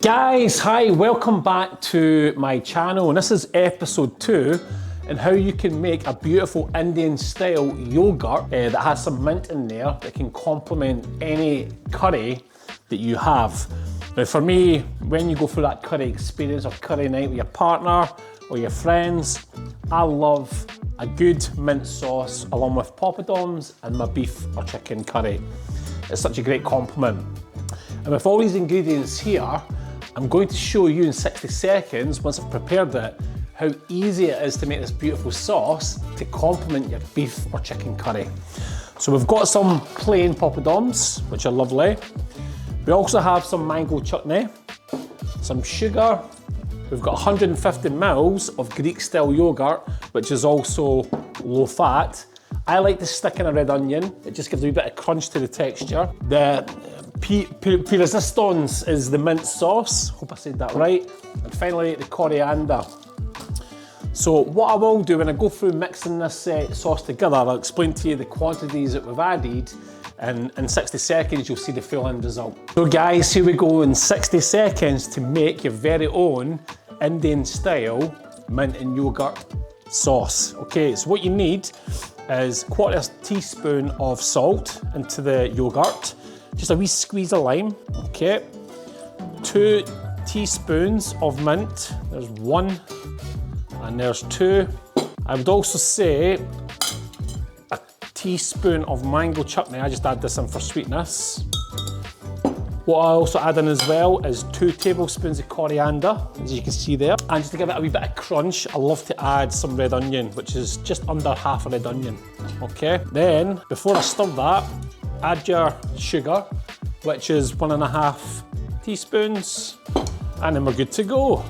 Guys, hi, welcome back to my channel, and this is episode 2 and how you can make a beautiful Indian style yogurt that has some mint in there that can complement any curry that you have. Now for me, when you go through that curry experience or curry night with your partner or your friends, I love a good mint sauce along with poppadoms and my beef or chicken curry. It's such a great complement. And with all these ingredients here, I'm going to show you in 60 seconds, once I've prepared it, how easy it is to make this beautiful sauce to complement your beef or chicken curry. So we've got some plain poppadoms, which are lovely. We also have some mango chutney, some sugar. We've got 150 mils of Greek style yogurt, which is also low fat. I like to stick in a red onion. It just gives a wee bit of crunch to the texture. The irresistible is the mint sauce. Hope I said that right. And finally, the coriander. So what I will do when I go through mixing this sauce together, I'll explain to you the quantities that we've added, and in 60 seconds you'll see the full end result. So guys, here we go in 60 seconds to make your very own Indian style mint and yogurt sauce. Okay, so what you need is 1/4 teaspoon of salt into the yogurt, just a wee squeeze of lime, okay. 2 teaspoons of mint, there's 1 and there's 2. I would also say a teaspoon of mango chutney. I just add this in for sweetness. What I also add in as well is 2 tablespoons of coriander, as you can see there. And just to give it a wee bit of crunch, I love to add some red onion, which is just under half a red onion, okay. Then, before I stir that, add your sugar, which is 1.5 teaspoons, and then we're good to go.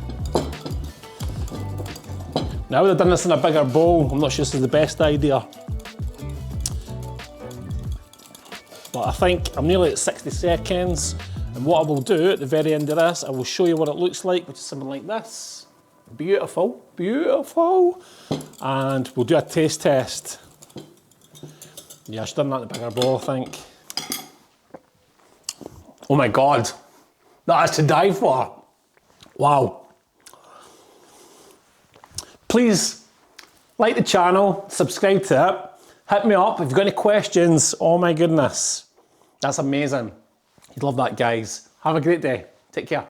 Now I would have done this in a bigger bowl. I'm not sure this is the best idea. But I think I'm nearly at 60 seconds, and what I will do at the very end of this, I will show you what it looks like, which is something like this. Beautiful, beautiful. And we'll do a taste test. Yeah, I should have done that in the bigger bowl, I think. Oh my God, that is to die for. Wow. Please like the channel, subscribe to it, hit me up if you've got any questions. Oh my goodness, that's amazing. You'd love that, guys. Have a great day. Take care.